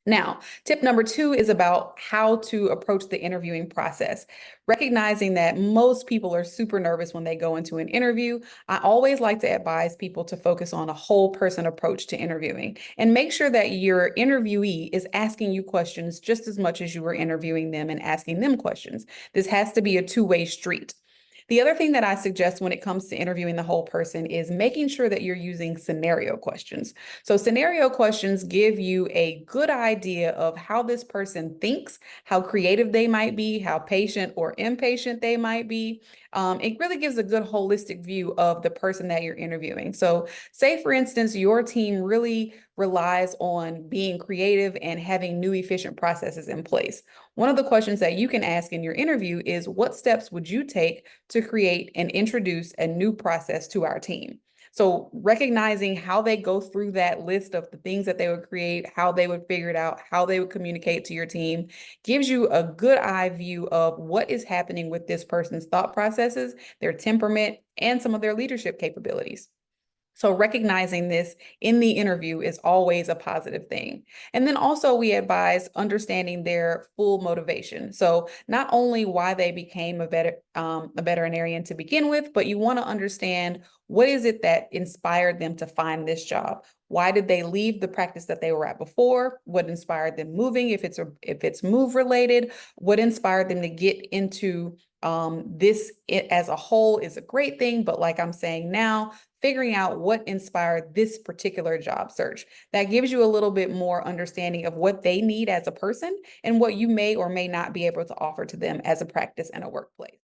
Now, tip number two is about how to approach the interviewing process. Recognizing that most people are super nervous when they go into an interview, I always like to advise people to focus on a whole person approach to interviewing and make sure that your interviewee is asking you questions just as much as you are interviewing them and asking them questions. This has to be a two-way street. The other thing that I suggest when it comes to interviewing the whole person is making sure that you're using scenario questions. So, scenario questions give you a good idea of how this person thinks, how creative they might be, how patient or impatient they might be. It really gives a good holistic view of the person that you're interviewing. So, say for instance, your team really relies on being creative and having new efficient processes in place. One of the questions that you can ask in your interview is, what steps would you take to create and introduce a new process to our team? So recognizing how they go through that list of the things that they would create, how they would figure it out, how they would communicate to your team, gives you a good eye view of what is happening with this person's thought processes, their temperament, and some of their leadership capabilities. So recognizing this in the interview is always a positive thing. And then also we advise understanding their full motivation. So not only why they became a veterinarian to begin with, but you want to understand what is it that inspired them to find this job? Why did they leave the practice that they were at before? What inspired them moving? If it's move related, what inspired them to get into this as a whole is a great thing, but like I'm saying now, figuring out what inspired this particular job search. That gives you a little bit more understanding of what they need as a person and what you may or may not be able to offer to them as a practice and a workplace.